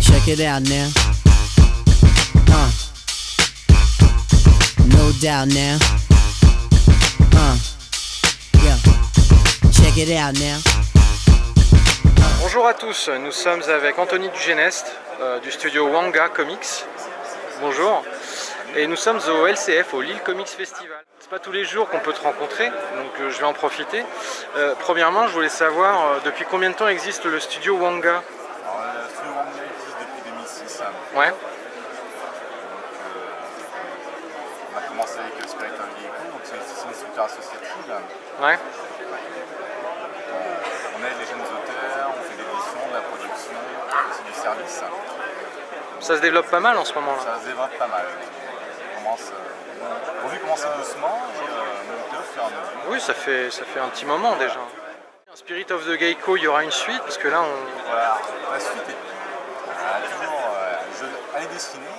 Check it out now. No doubt now. Yeah. Check it out now. Bonjour à tous, nous sommes avec Anthony Dugenest du studio Wanga Comics. Bonjour. Et nous sommes au LCF, au Lille Comics Festival. C'est pas tous les jours qu'on peut te rencontrer, donc je vais en profiter. Premièrement, je voulais savoir depuis combien de temps existe le studio Wanga. Alors, le studio Wanga existe depuis 2006. Ouais. Donc, on a commencé avec Spirit of Gecko, donc c'est une structure associative. Ouais. On aide les jeunes auteurs, on fait de l'édition, de la production, aussi du service. Ça se développe pas mal en ce moment-là. Ça se développe pas mal. On a vu commencer doucement et monter au fur et à mesure. Oui, ça fait un petit moment déjà. Spirit of the Gecko, il y aura une suite parce que là on... Voilà, la suite est toujours... elle est dessinée,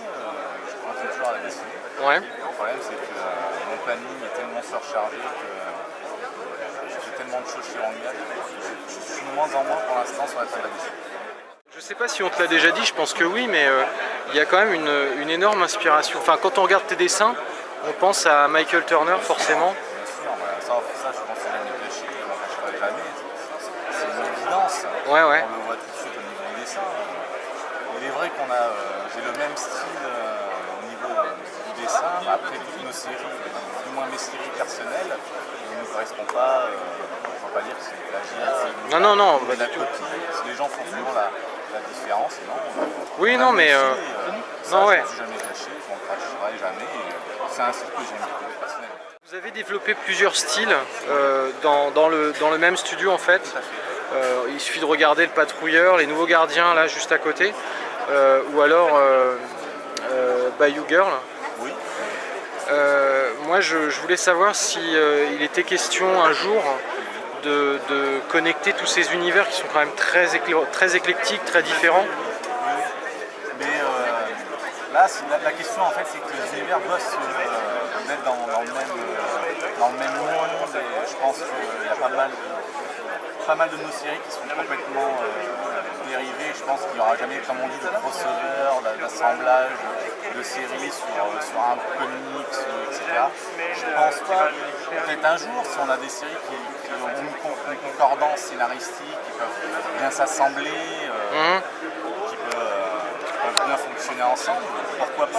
je continue toujours à la dessiner. Ouais. Le problème c'est que mon planning est tellement surchargé que je fais tellement de choses chez Wanga que je suis de moins en moins pour l'instant sur la table de dessin. Je sais pas si on te l'a déjà dit, je pense que oui, mais il y a quand même une énorme inspiration. Enfin, quand on regarde tes dessins, on pense à Michael Turner forcément. Bien sûr, ça je pense que c'est jamais caché, je m'en cacherai jamais. C'est une évidence. Ouais, ouais. On le voit tout de suite au niveau du dessin. Il est vrai qu'on a, j'ai le même style au niveau du dessin, mais après toutes nos séries, du moins mes séries personnelles, ne nous correspondent pas. On ne peut pas dire que c'est du plagiat. Non, non, non, pas du tout. Si les gens font toujours la différence, non. Oui, non, mais non, ouais. Je ne suis jamais caché, je m'en cacherai jamais. C'est un style que j'aime personnellement. Vous avez développé plusieurs styles dans le même studio en fait. Tout à fait. Il suffit de regarder le patrouilleur, les nouveaux gardiens là juste à côté, ou alors Bayou Girl. Oui. Moi je voulais savoir si il était question un jour de connecter tous ces univers qui sont quand même très éclectiques, très différents. Mais là, la question en fait, c'est que les univers doivent se mettre dans le même monde. Et je pense qu'il y a pas mal de nos séries qui sont complètement dérivées. Je pense qu'il n'y aura jamais, comme on dit, de crossover, d'assemblage de séries sur un comics, etc. Je pense pas. Peut-être un jour, si on a des séries qui ont une concordance scénaristique, qui peuvent bien s'assembler, qui peuvent bien fonctionner ensemble, pourquoi pas.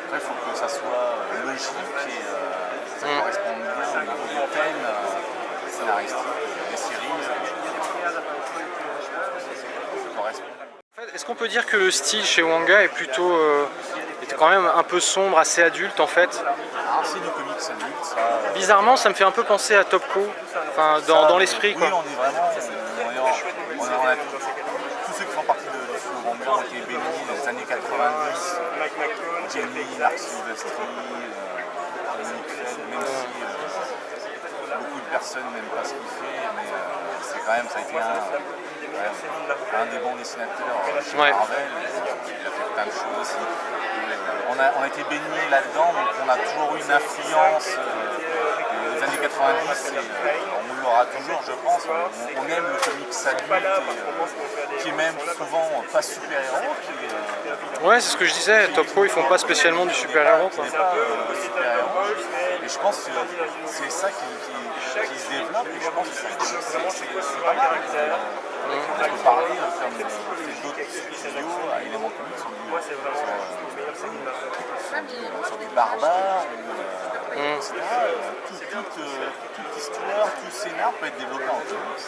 Après, il faut que ça soit logique et ça corresponde bien au niveau du thème scénaristique des séries. Ça correspond. Est-ce qu'on peut dire que le style chez Wanga est plutôt est quand même un peu sombre, assez adulte en fait? C'est du comics adulte, ça. Bizarrement, ça me fait un peu penser à Topco, enfin dans l'esprit quoi. Oui, on est vraiment, on a tous ceux qui font partie de ce Wanga ont été bénis dans les années 90. Jenny, Mark Silvestri, même si beaucoup de personnes n'aiment pas ce qu'il fait, mais c'est quand même, ça a été un des bons dessinateurs chez Marvel. Il a fait plein de choses aussi. On a été baignés là-dedans, donc on a toujours eu une influence des années 90 et on l'aura toujours, je pense. On aime le comics adulte qui est même souvent pas super-héros. Ouais, c'est ce que je disais, Topco ils font pas spécialement du super-héros quoi. Super-héros. Et je pense que c'est ça qui se développe et je pense que c'est pas mal. On peut parler comme fait d'autres studios à Element Comics sur du barbare, etc. Toute histoire, tout scénar peut être développé en comics.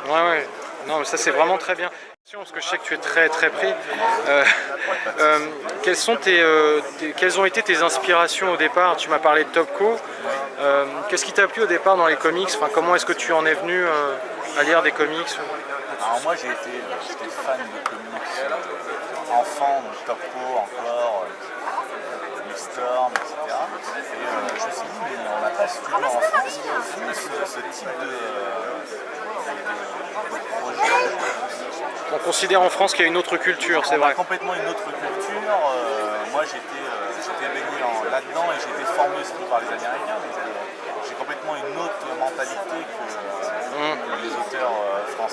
Ouais. Non, mais ça c'est vraiment très bien. Parce que je sais que tu es très pris. Quelles ont été tes inspirations au départ? Tu m'as parlé de Topco. Qu'est-ce qui t'a plu au départ dans les comics? Enfin, comment est-ce que tu en es venu à lire des comics? Alors moi j'étais fan de comics enfant, donc Topco encore, Storm, etc. Et je me suis dit mais on n'a pas ce studio en France qui fait ce type de projet. On considère en France qu'il y a une autre culture, c'est vrai. Complètement une autre culture. Moi j'étais baigné là-dedans et j'ai été formé aussi par les Américains. Donc j'ai complètement une autre mentalité que les auteurs français.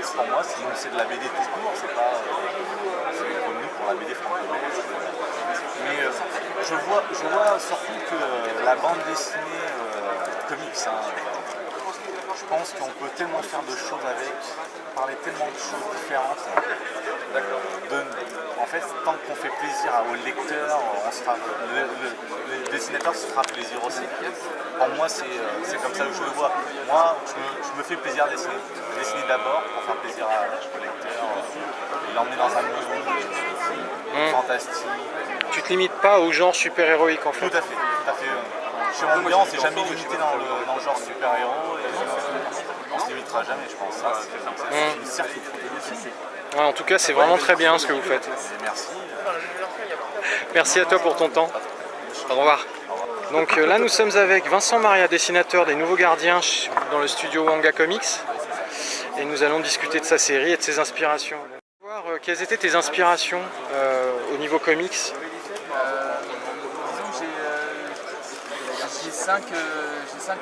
comics pour moi c'est de la BD tout court, c'est pas c'est comme nous pour la BD franco-belge. Mais je vois surtout que la bande dessinée comics, hein, je pense qu'on peut tellement faire de choses avec, parler tellement de choses différentes. En fait, tant qu'on fait plaisir au lecteur, le dessinateur se fera plaisir aussi. Pour moi, c'est comme ça que je le vois. Moi, je me fais plaisir à dessiner. Je dessine d'abord pour faire plaisir au lecteur, l'emmener dans un monde fantastique. Tu te limites pas au genre super-héroïque en fait. Tout à fait. Chez Wanga, on s'est jamais limité dans le genre super-héros et on se limitera jamais, je pense. C'est une certitude. Ouais, en tout cas, c'est vraiment très bien ce que vous faites. Et merci. Merci à toi pour ton temps. Au revoir. Donc là, nous sommes avec Vincent Maria, dessinateur des Nouveaux Gardiens dans le studio Wanga Comics. Et nous allons discuter de sa série et de ses inspirations. On va voir quelles étaient tes inspirations au niveau comics. J'ai cinq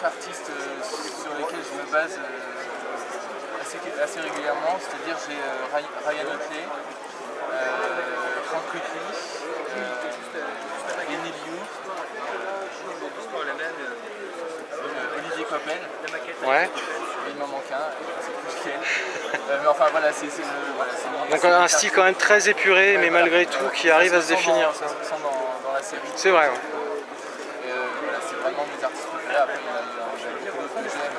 artistes sur lesquels je me base assez régulièrement, c'est-à-dire j'ai Ryan Otley, Frank Quitely, Lenny Liu, Olivier Coppel, Ouais. il m'en manque un, c'est plus lequel. Mais enfin voilà, c'est Donc un style quand même très épuré, mais malgré tout qui arrive à se définir. Ça se ressent dans la série. C'est vrai. Ouais. Voilà, c'est vraiment mes artistes préférés. Après, il y en a beaucoup d'autres que j'aime.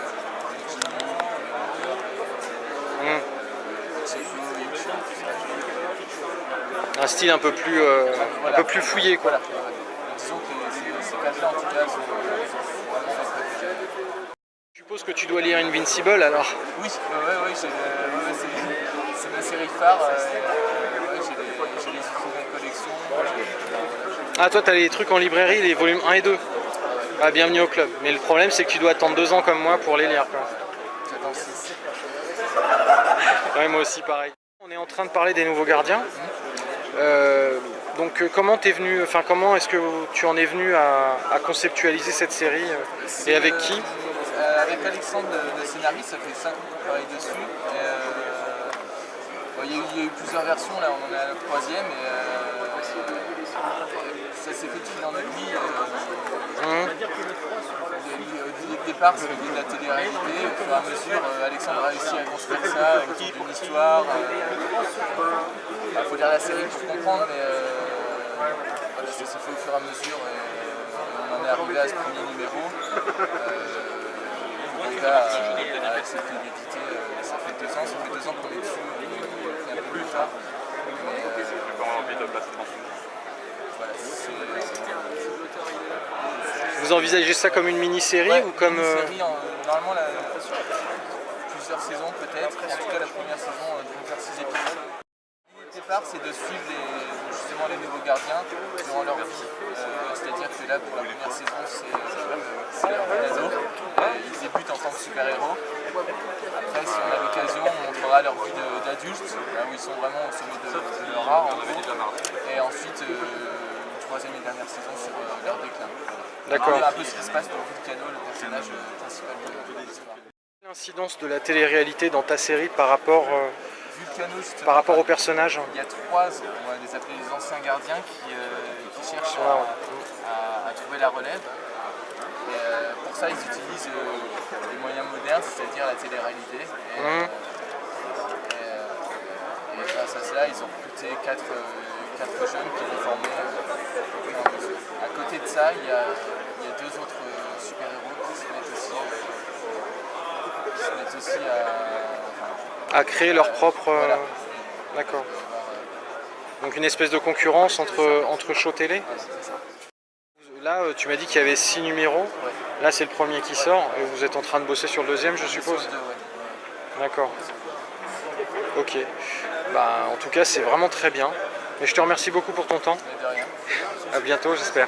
Un style un peu plus fouillé quoi. Voilà. Disons que ces quatre-là en tout cas sont vraiment mes préférés. Je suppose que tu dois lire Invincible alors. Oui, c'est ma série phare. J'ai les de collection. Ah toi t'as les trucs en librairie, les volumes 1 et 2. Ah, bienvenue au club. Mais le problème c'est que tu dois attendre 2 ans comme moi pour les lire quoi. J'attends 6. Ouais, moi aussi pareil. On est en train de parler des Nouveaux Gardiens. Donc comment est-ce que tu en es venu à conceptualiser cette série et avec qui? Avec Alexandre de scénariste, ça fait 5 ans qu'on travaille dessus. Il y a eu plusieurs versions, là on en est à la 3e et ça s'est fait de fil en aiguille. Au départ, c'était de la télé-réalité. Au fur et à mesure, Alexandre a réussi à construire ça autour d'une histoire. Il faut lire la série pour comprendre, mais voilà, ça s'est fait au fur et à mesure. Et on en est arrivé à ce premier numéro. Là, a accepté d'éditer, ça fait 2 ans. Ça fait 2 ans qu'on est dessus, un peu plus tard. Voilà, Vous envisagez ça comme une mini-série ou comme... Une série, normalement, plusieurs saisons peut-être. En tout cas, la première saison devrait faire 6 épisodes. Le départ, c'est de suivre justement les Nouveaux Gardiens durant leur vie. C'est-à-dire que là, pour la première saison, c'est leur vie d'ado. Ils débutent en tant que super-héros. Après, si on a l'occasion, on montrera leur vie d'adultes, là où ils sont vraiment au sommet de leur art, en gros. Et ensuite, une 3e et dernière saison sur leur déclin. D'accord. Un peu ce qui se passe pour Vulcano, le personnage principal de l'histoire. L'incidence de la télé-réalité dans ta série par rapport au personnage? Il y a 3, on va les appeler les anciens gardiens qui cherchent à trouver la relève. Et pour ça, ils utilisent les moyens modernes, c'est-à-dire la télé-réalité. Et grâce à cela, ils ont recruté 4 jeunes qui vont former. À côté de ça, il y a 2 autres super-héros qui se mettent aussi à créer leur propre... Voilà. D'accord. Donc une espèce de concurrence entre shows télé. Là, tu m'as dit qu'il y avait 6 numéros. Ouais. Là, c'est le premier qui sort. Et vous êtes en train de bosser sur le 2e, je suppose. D'accord. Ok. Bah, en tout cas, c'est vraiment très bien. Et je te remercie beaucoup pour ton temps. De rien. À bientôt, j'espère.